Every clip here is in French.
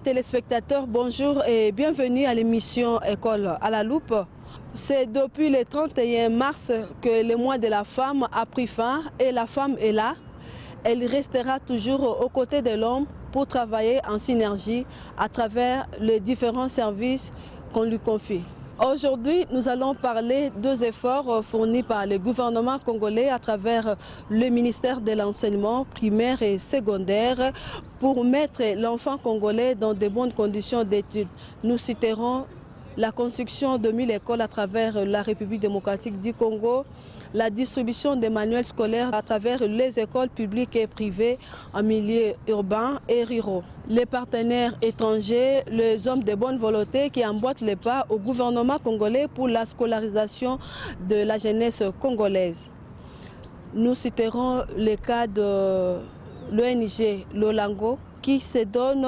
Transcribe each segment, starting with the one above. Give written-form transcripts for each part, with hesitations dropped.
téléspectateurs, bonjour et bienvenue à l'émission École à la loupe. C'est depuis le 31 mars que le mois de la femme a pris fin et la femme est là. Elle restera toujours aux côtés de l'homme pour travailler en synergie à travers les différents services qu'on lui confie. Aujourd'hui, nous allons parler des efforts fournis par le gouvernement congolais à travers le ministère de l'enseignement primaire et secondaire pour mettre l'enfant congolais dans de bonnes conditions d'études. Nous citerons la construction de 1000 écoles à travers la République démocratique du Congo, la distribution des manuels scolaires à travers les écoles publiques et privées en milieu urbain et ruraux. Les partenaires étrangers, les hommes de bonne volonté qui emboîtent les pas au gouvernement congolais pour la scolarisation de la jeunesse congolaise. Nous citerons le cas de l'ONG Lolango qui se donne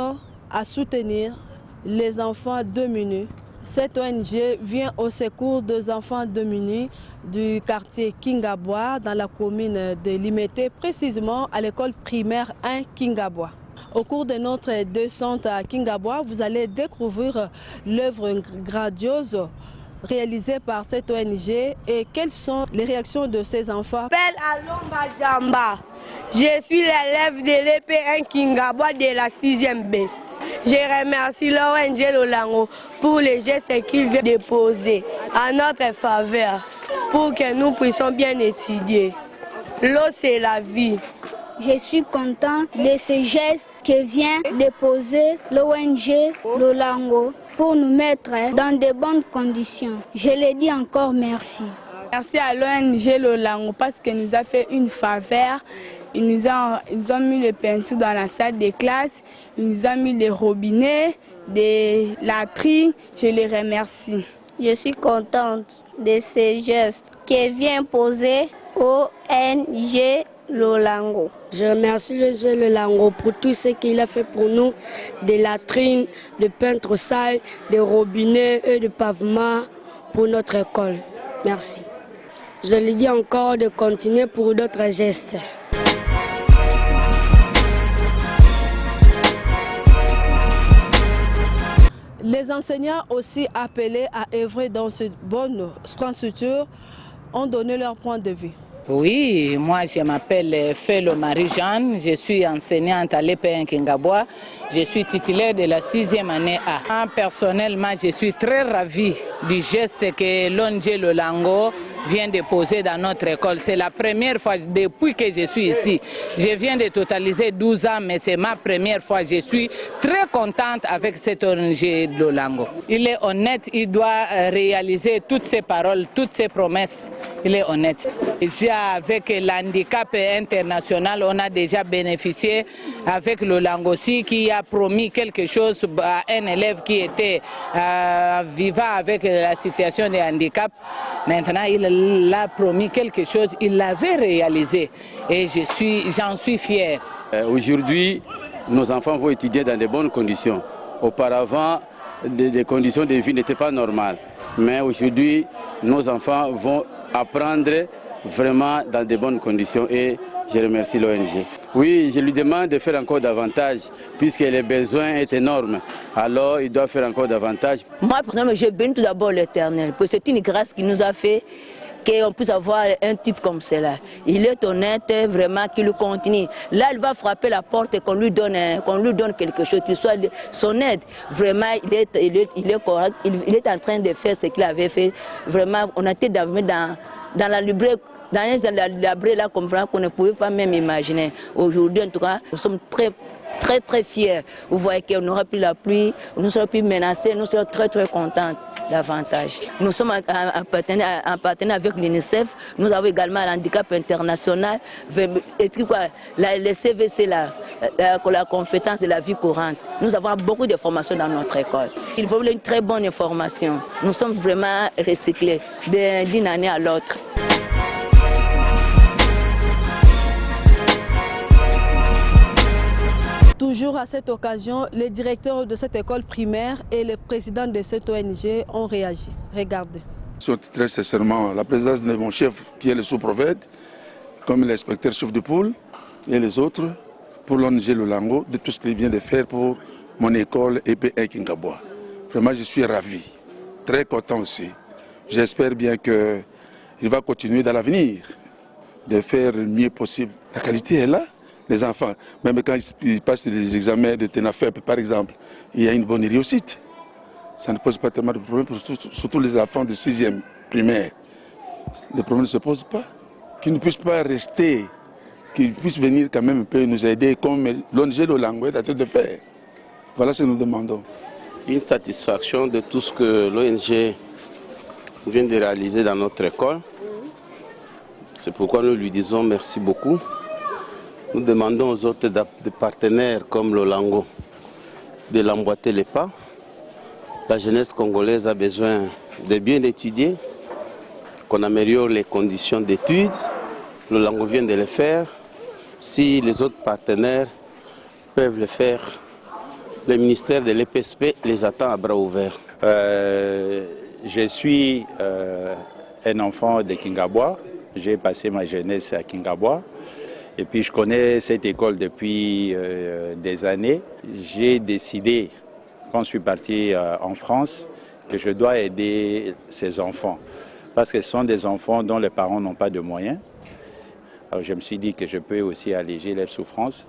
à soutenir les enfants démunis. Cette ONG vient au secours des enfants démunis du quartier Kingabwa dans la commune de Limete, précisément à l'école primaire 1 Kingabwa. Au cours de notre descente à Kingabwa, vous allez découvrir l'œuvre grandiose réalisée par cette ONG et quelles sont les réactions de ces enfants. Je m'appelle Alomba Djamba. Je suis l'élève de l'EP1 Kingabwa de la 6e B. Je remercie l'ONG Lolango pour les gestes qu'il vient déposer à notre faveur pour que nous puissions bien étudier. L'eau, c'est la vie. Je suis content de ces gestes que vient déposer l'ONG Lolango pour nous mettre dans de bonnes conditions. Je le dis encore merci. Merci à l'ONG Lolango parce qu'elle nous a fait une faveur. Ils nous ont mis les pinceaux dans la salle de classe, ils nous ont mis les robinets, des latrines. Je les remercie. Je suis contente de ces gestes que vient poser ONG Lolango. Je remercie l'ONG Lolango pour tout ce qu'il a fait pour nous, des latrines, de peintres sales, des robinets et de pavements pour notre école. Merci. Je lui dis encore de continuer pour d'autres gestes. Les enseignants aussi appelés à œuvrer dans cette bonne infrastructure ont donné leur point de vue. Oui, moi je m'appelle Felo Marie-Jeanne, je suis enseignante à l'EP1 Kingabwa, je suis titulaire de la 6e année A. Personnellement, je suis très ravie du geste que l'ONG Lolango vient de poser dans notre école. C'est la première fois depuis que je suis ici. Je viens de totaliser 12 ans, mais c'est ma première fois. Je suis très contente avec cette ONG Lolango. Il est honnête, il doit réaliser toutes ses paroles, toutes ses promesses. Il est honnête. Avec l'handicap international, on a déjà bénéficié avec Lolango aussi qui a promis quelque chose à un élève qui était vivant avec la situation de handicap. Maintenant, il a promis quelque chose, il l'avait réalisé et j'en suis fier. Aujourd'hui, nos enfants vont étudier dans de bonnes conditions. Auparavant, les conditions de vie n'étaient pas normales. Mais aujourd'hui, nos enfants vont apprendre vraiment dans de bonnes conditions et je remercie l'ONG. Oui, je lui demande de faire encore davantage puisque les besoins sont énormes. Alors, il doit faire encore davantage. Moi, personnellement, je bénis tout d'abord l'Éternel. C'est une grâce qu'il nous a fait qu'on puisse avoir un type comme cela. Il est honnête, vraiment, qu'il continue. Là, il va frapper la porte et qu'on lui donne quelque chose, qu'il soit son aide. Vraiment, il est correct, il est en train de faire ce qu'il avait fait. Vraiment, on a été dans la librairie. Dans la là, comme vraiment qu'on ne pouvait pas même imaginer. Aujourd'hui, en tout cas, nous sommes très fiers. Vous voyez qu'on n'aura plus la pluie, nous ne serons plus menacés, nous serons très contents davantage. Nous sommes en partenariat avec l'UNICEF, nous avons également l'handicap international, les CVC, la compétence de la vie courante. Nous avons beaucoup de formations dans notre école. Il faut une très bonne information. Nous sommes vraiment recyclés d'une année à l'autre. Toujours à cette occasion, les directeurs de cette école primaire et les présidents de cette ONG ont réagi. Regardez. Je souhaite très sincèrement la présence de mon chef qui est le sous-prophète, comme l'inspecteur chef de pôle et les autres, pour l'ONG Lolango, de tout ce qu'il vient de faire pour mon école EP1 Kingabwa. Vraiment, je suis ravi, très content aussi. J'espère bien qu'il va continuer dans l'avenir de faire le mieux possible. La qualité est là. Les enfants, même quand ils passent des examens de TENAFEP, par exemple, il y a une bonne réussite. Ça ne pose pas tellement de problèmes, surtout les enfants de 6e primaire. Les problèmes ne se posent pas. Qu'ils ne puissent pas rester, qu'ils puissent venir quand même un peu nous aider comme l'ONG Lolango est en train de faire. Voilà ce que nous demandons. Une satisfaction de tout ce que l'ONG vient de réaliser dans notre école. C'est pourquoi nous lui disons merci beaucoup. Nous demandons aux autres partenaires comme Lolango de l'emboîter les pas. La jeunesse congolaise a besoin de bien étudier, qu'on améliore les conditions d'études. Lolango vient de le faire. Si les autres partenaires peuvent le faire, le ministère de l'EPSP les attend à bras ouverts. Je suis un enfant de Kingabwa. J'ai passé ma jeunesse à Kingabwa. Et puis je connais cette école depuis des années. J'ai décidé, quand je suis parti en France, que je dois aider ces enfants. Parce que ce sont des enfants dont les parents n'ont pas de moyens. Alors je me suis dit que je peux aussi alléger leurs souffrances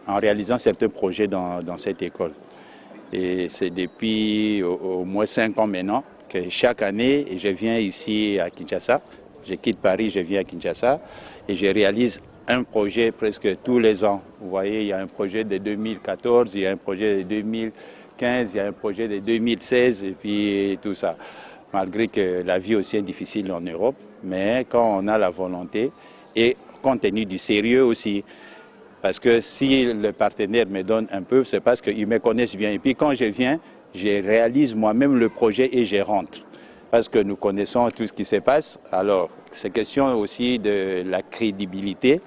en réalisant certains projets dans cette école. Et c'est depuis au moins 5 ans maintenant que chaque année, je viens ici à Kinshasa. Je quitte Paris, je viens à Kinshasa et je réalise un projet presque tous les ans. Vous voyez, il y a un projet de 2014, il y a un projet de 2015, il y a un projet de 2016 et puis tout ça. Malgré que la vie aussi est difficile en Europe, mais quand on a la volonté et compte tenu du sérieux aussi, parce que si le partenaire me donne un peu, c'est parce qu'ils me connaissent bien. Et puis quand je viens, je réalise moi-même le projet et je rentre. Parce que nous connaissons tout ce qui se passe. Alors, c'est question aussi de la crédibilité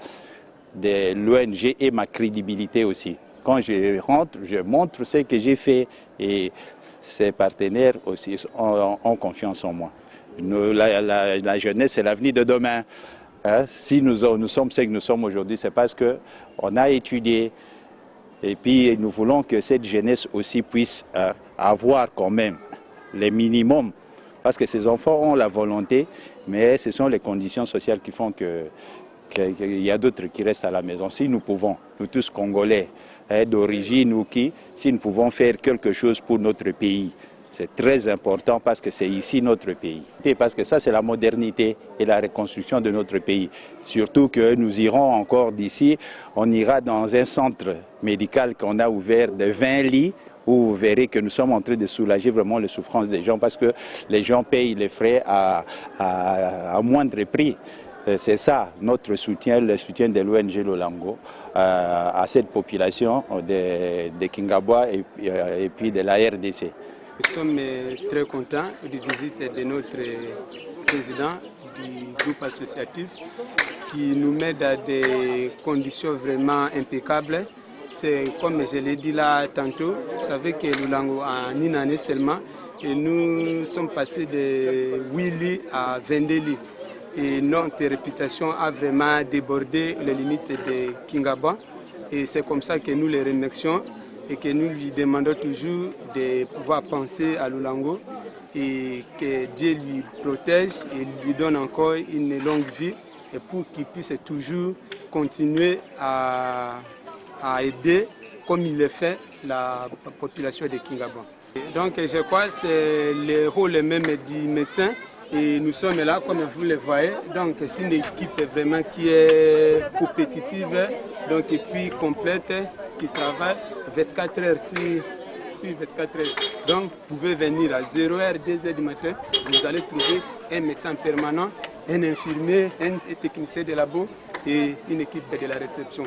de l'ONG et ma crédibilité aussi. Quand je rentre, je montre ce que j'ai fait et ces partenaires aussi ont confiance en moi. La jeunesse, c'est l'avenir de demain. Hein? Si nous sommes ce que nous sommes aujourd'hui, c'est parce qu'on a étudié et puis nous voulons que cette jeunesse aussi puisse avoir quand même les minimums. Parce que ces enfants ont la volonté, mais ce sont les conditions sociales qui font qu'il y a d'autres qui restent à la maison. Si nous pouvons, nous tous Congolais, d'origine ou si nous pouvons faire quelque chose pour notre pays, c'est très important parce que c'est ici notre pays. Et parce que ça, c'est la modernité et la reconstruction de notre pays. Surtout que nous irons encore d'ici, on ira dans un centre médical qu'on a ouvert de 20 lits, où vous verrez que nous sommes en train de soulager vraiment les souffrances des gens parce que les gens payent les frais à moindre prix. C'est ça notre soutien, le soutien de l'ONG Lolango à cette population de Kingabwa et puis de la RDC. Nous sommes très contents de la visite de notre président du groupe associatif qui nous met dans des conditions vraiment impeccables. C'est comme je l'ai dit là tantôt, vous savez que Lolango a une année seulement et nous sommes passés de 8 lits à 22 lits. Et notre réputation a vraiment débordé les limites de Kingabwa et c'est comme ça que nous les remercions et que nous lui demandons toujours de pouvoir penser à Lolango et que Dieu lui protège et lui donne encore une longue vie et pour qu'il puisse toujours continuer à aider, comme il le fait, la population de Kingabwa. Donc je crois que c'est le rôle même du médecin et nous sommes là comme vous le voyez. Donc c'est une équipe vraiment qui est compétitive donc, et puis complète, qui travaille 24 heures sur 24 heures. Donc vous pouvez venir à 0h, 2h du matin, vous allez trouver un médecin permanent, un infirmier, un technicien de labo et une équipe de la réception.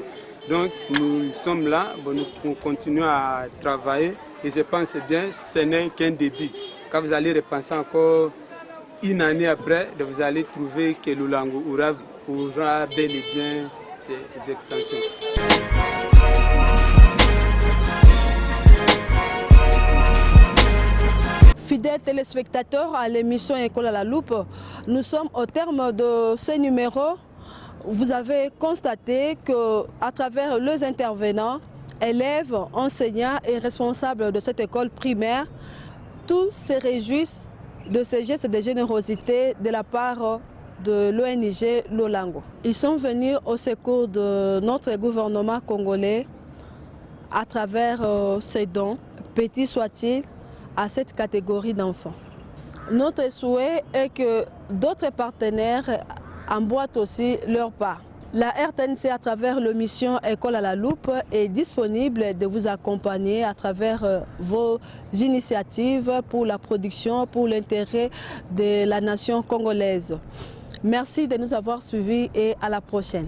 Donc nous sommes là, nous continuons à travailler et je pense bien que ce n'est qu'un début. Quand vous allez repenser encore une année après, vous allez trouver que Lolango aura bel et bien ces extensions. Fidèles téléspectateurs à l'émission École à la loupe, nous sommes au terme de ce numéro. Vous avez constaté qu'à travers les intervenants, élèves, enseignants et responsables de cette école primaire, tous se réjouissent de ces gestes de générosité de la part de l'ONG Lolango. Ils sont venus au secours de notre gouvernement congolais à travers ces dons, petits soient-ils, à cette catégorie d'enfants. Notre souhait est que d'autres partenaires emboîtent aussi leur pas. La RTNC, à travers la mission École à la loupe, est disponible de vous accompagner à travers vos initiatives pour la production, pour l'intérêt de la nation congolaise. Merci de nous avoir suivis et à la prochaine.